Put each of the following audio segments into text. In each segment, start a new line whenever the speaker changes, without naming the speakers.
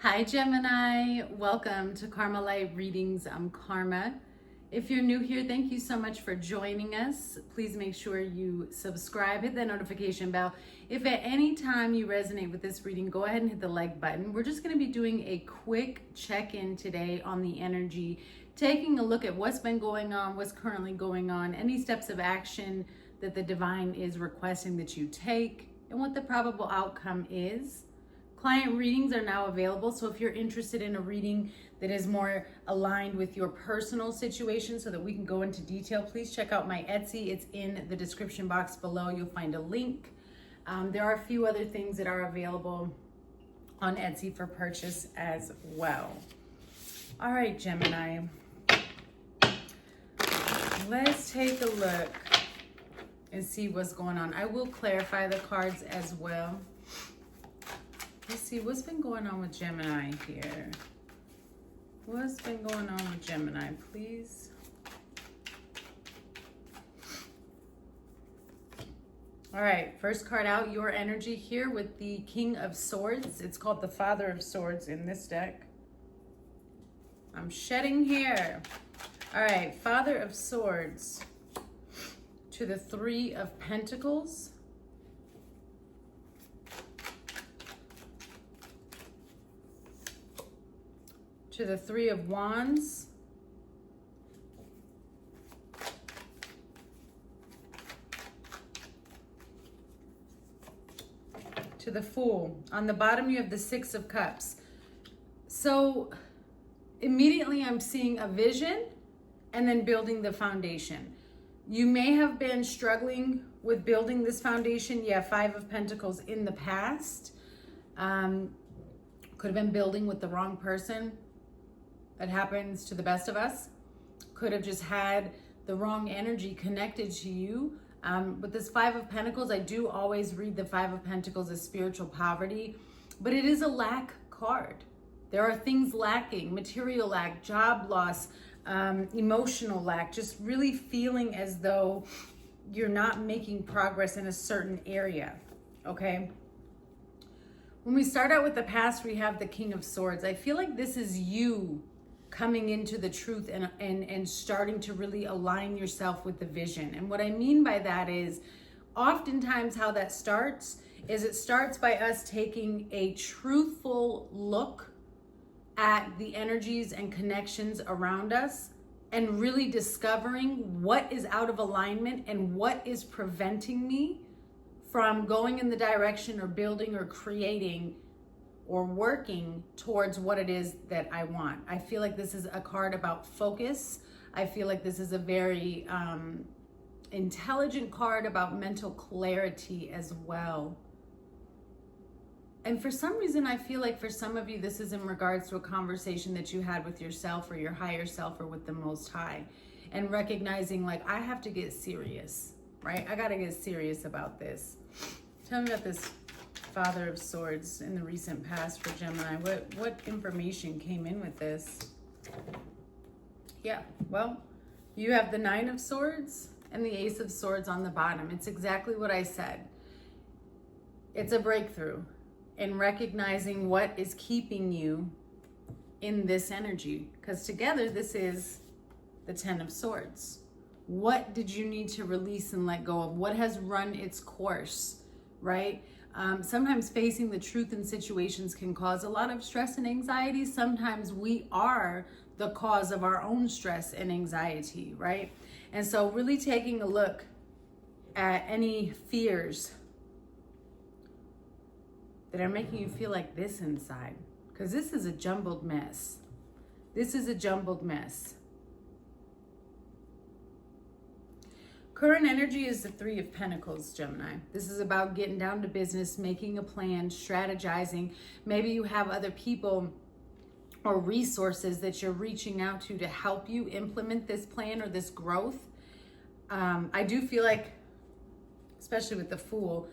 Hi Gemini, welcome to Karma Light Readings. I'm Karma. If you're new here, thank you so much for joining us. Please make sure you subscribe, hit that notification bell. If at any time you resonate with this reading, go ahead and hit the like button. We're just going to be doing a quick check-in today on the energy, taking a look at what's been going on, what's currently going on, any steps of action that the divine is requesting that you take, and what the probable outcome is. Client readings are now available, so if you're interested in a reading that is more aligned with your personal situation so that we can go into detail, please check out my Etsy. It's in the description box below. You'll find a link. There are a few other things that are available on Etsy for purchase as well. All right, Gemini. Let's take a look and see what's going on. I will clarify the cards as well. Let's see, what's been going on with Gemini here? What's been going on with Gemini, please? All right, first card out, your energy here with the King of Swords. It's called the Father of Swords in this deck. I'm shedding here. All right, Father of Swords to the Three of Pentacles. To the Three of Wands. To the Fool. On the bottom you have the Six of Cups. So immediately I'm seeing a vision and then building the foundation. You may have been struggling with building this foundation. Yeah, Five of Pentacles in the past. Could have been building with the wrong person. That happens to the best of us. Could have just had the wrong energy connected to you. With this Five of Pentacles, I do always read the Five of Pentacles as spiritual poverty, but it is a lack card. There are things lacking, material lack, job loss, emotional lack, just really feeling as though you're not making progress in a certain area, okay? When we start out with the past, we have the King of Swords. I feel like this is you coming into the truth and starting to really align yourself with the vision. And what I mean by that is oftentimes how that starts is it starts by us taking a truthful look at the energies and connections around us and really discovering what is out of alignment and what is preventing me from going in the direction or building or creating or working towards what it is that I want. I feel like this is a card about focus. I feel like this is a very intelligent card about mental clarity as well. And for some reason, I feel like for some of you, this is in regards to a conversation that you had with yourself or your higher self or with the Most High, and recognizing like, I have to get serious, right? I got to get serious about this. Tell me about this Father of Swords in the recent past for Gemini. What information came in with this? Yeah, well, you have the Nine of Swords and the Ace of Swords on the bottom. It's exactly what I said. It's a breakthrough in recognizing what is keeping you in this energy. Because together, this is the Ten of Swords. What did you need to release and let go of? What has run its course, right? Sometimes facing the truth in situations can cause a lot of stress and anxiety. Sometimes we are the cause of our own stress and anxiety, right? And so really taking a look at any fears that are making you feel like this inside, because this is a jumbled mess. This is a jumbled mess. Current energy is the Three of Pentacles, Gemini. This is about getting down to business, making a plan, strategizing. Maybe you have other people or resources that you're reaching out to help you implement this plan or this growth. I do feel like, especially with the Fool,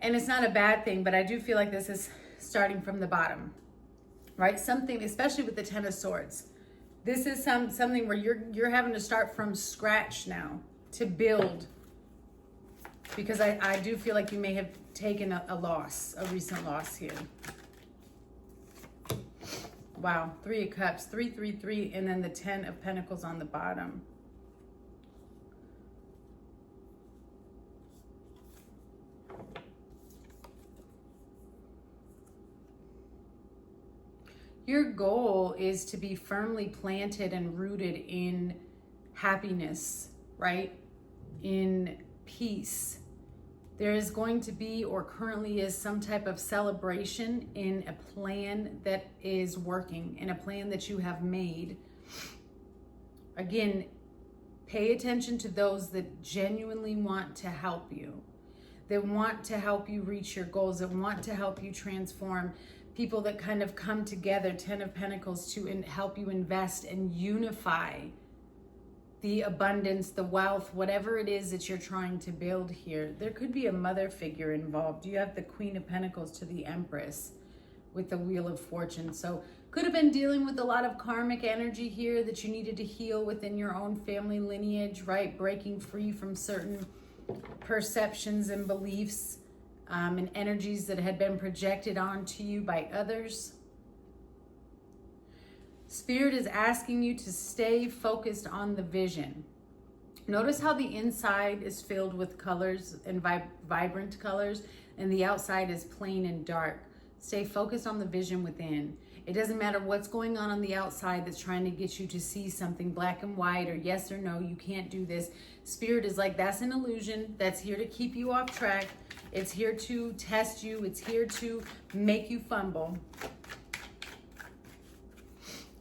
and it's not a bad thing, but I do feel like this is starting from the bottom, right? Something, especially with the Ten of Swords. This is something where you're having to start from scratch now to build, because I do feel like you may have taken a loss, a recent loss here. Wow, 3 of Cups, 3, 3, 3, and then the 10 of Pentacles on the bottom. Your goal is to be firmly planted and rooted in happiness, right? In peace. There is going to be, or currently is, some type of celebration in a plan that is working, in a plan that you have made. Again, pay attention to those that genuinely want to help you, that want to help you reach your goals, that want to help you transform. People that kind of come together, 10 of Pentacles, to help you invest and unify the abundance, the wealth, whatever it is that you're trying to build here. There could be a mother figure involved. You have the Queen of Pentacles to the Empress with the Wheel of Fortune. So could have been dealing with a lot of karmic energy here that you needed to heal within your own family lineage, right? Breaking free from certain perceptions and beliefs. And energies that had been projected onto you by others. Spirit is asking you to stay focused on the vision. Notice how the inside is filled with colors and vibrant colors, and the outside is plain and dark. Stay focused on the vision within. It doesn't matter what's going on the outside that's trying to get you to see something black and white, or yes or no, you can't do this. Spirit is like, that's an illusion. That's here to keep you off track. It's here to test you. It's here to make you fumble.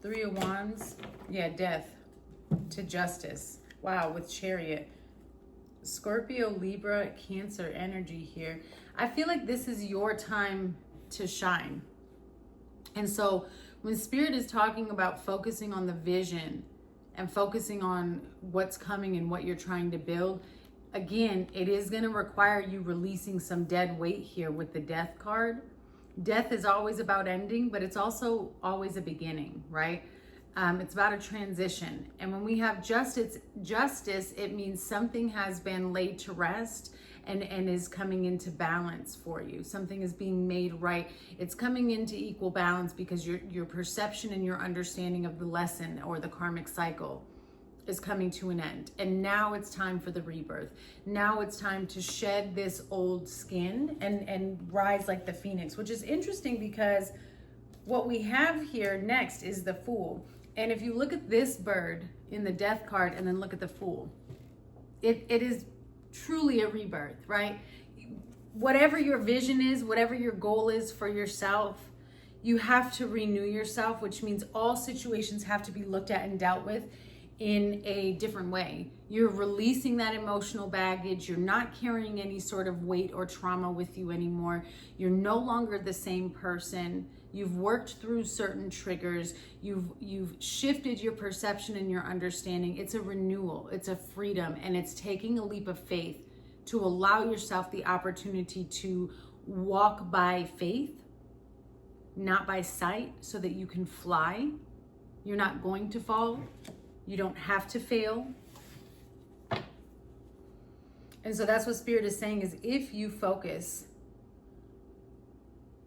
3 of Wands. Yeah, Death to Justice. Wow, with Chariot. Scorpio, Libra, Cancer energy here. I feel like this is your time to shine. And so when Spirit is talking about focusing on the vision and focusing on what's coming and what you're trying to build, again, it is going to require you releasing some dead weight here with the Death card. Death is always about ending, but it's also always a beginning, right? It's about a transition. And when we have justice, it means something has been laid to rest and is coming into balance for you. Something is being made right. It's coming into equal balance because your perception and your understanding of the lesson or the karmic cycle is coming to an end. And now it's time for the rebirth. Now it's time to shed this old skin and rise like the phoenix, which is interesting because what we have here next is the Fool. And if you look at this bird in the Death card and then look at the Fool, it is truly a rebirth, right? Whatever your vision is, whatever your goal is for yourself, you have to renew yourself, which means all situations have to be looked at and dealt with in a different way. You're releasing that emotional baggage. You're not carrying any sort of weight or trauma with you anymore. You're no longer the same person. You've worked through certain triggers. You've shifted your perception and your understanding. It's a renewal. It's a freedom. And it's taking a leap of faith to allow yourself the opportunity to walk by faith, not by sight, so that you can fly. You're not going to fall. You don't have to fail. And so that's what Spirit is saying, is if you focus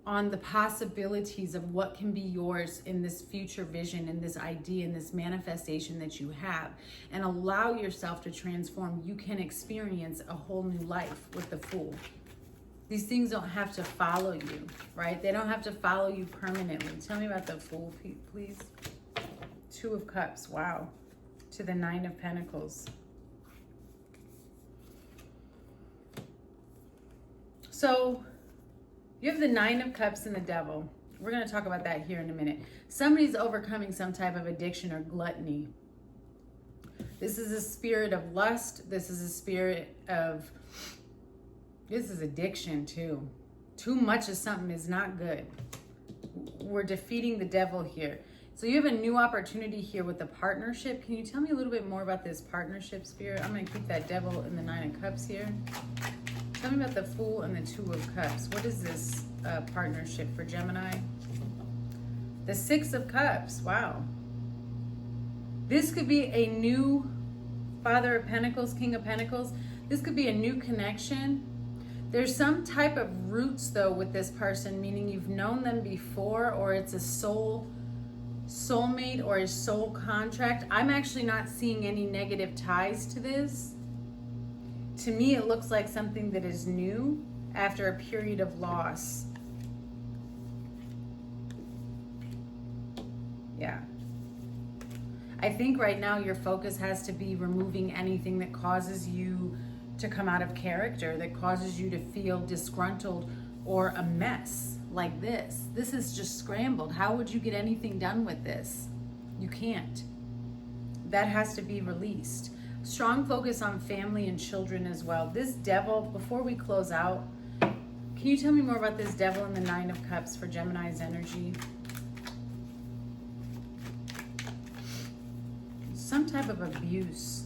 on the possibilities of what can be yours in this future vision, in this idea, in this manifestation that you have, and allow yourself to transform, you can experience a whole new life with the Fool. These things don't have to follow you, right? They don't have to follow you permanently. Tell me about the Fool, please. 2 of Cups, wow. To the 9 of Pentacles. So you have the 9 of Cups and the Devil. We're going to talk about that here in a minute. Somebody's overcoming some type of addiction or gluttony. This is a spirit of lust. This is a spirit of, this is addiction too. Too much of something is not good. We're defeating the devil here. So you have a new opportunity here with the partnership. Can you tell me a little bit more about this partnership, Spirit? I'm going to keep that Devil and the 9 of Cups here. Tell me about the Fool and the 2 of Cups. What is this partnership for Gemini? The 6 of Cups. Wow. This could be a new Father of Pentacles, King of Pentacles. This could be a new connection. There's some type of roots, though, with this person, meaning you've known them before, or it's a soul soulmate or a soul contract. I'm actually not seeing any negative ties to this. To me, it looks like something that is new after a period of loss. Yeah. I think right now your focus has to be removing anything that causes you to come out of character, that causes you to feel disgruntled or a mess like this. This is just scrambled. How would you get anything done with this? You can't. That has to be released. Strong focus on family and children as well. This devil, before we close out, can you tell me more about this devil and the Nine of Cups for Gemini's energy? Some type of abuse.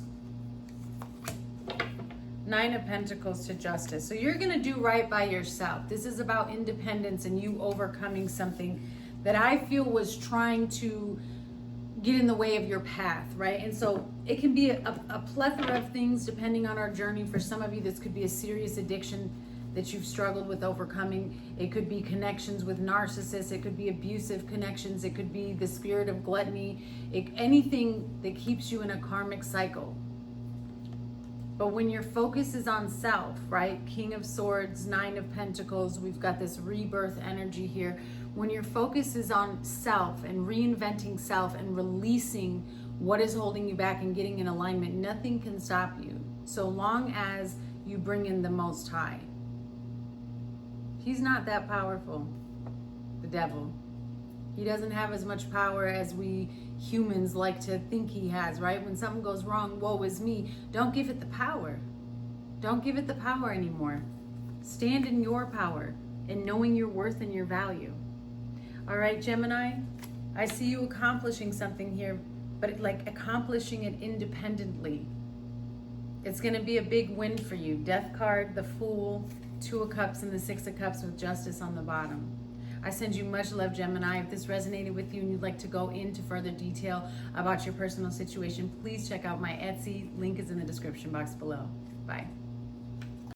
Nine of Pentacles to Justice. So you're going to do right by yourself. This is about independence and you overcoming something that I feel was trying to get in the way of your path, right? And so it can be a plethora of things depending on our journey. For some of you, this could be a serious addiction that you've struggled with overcoming. It could be connections with narcissists. It could be abusive connections. It could be the spirit of gluttony. Anything that keeps you in a karmic cycle. But when your focus is on self, right? King of Swords, Nine of Pentacles, we've got this rebirth energy here. When your focus is on self and reinventing self and releasing what is holding you back and getting in alignment, nothing can stop you. So long as you bring in the Most High. He's not that powerful, the devil. He doesn't have as much power as we humans like to think he has, right? When something goes wrong, woe is me. Don't give it the power. Don't give it the power anymore. Stand in your power and knowing your worth and your value. All right, Gemini, I see you accomplishing something here, but like accomplishing it independently. It's going to be a big win for you. Death card, the Fool, Two of Cups, and the Six of Cups with Justice on the bottom. I send you much love, Gemini. If this resonated with you and you'd like to go into further detail about your personal situation, please check out my Etsy. Link is in the description box below. Bye.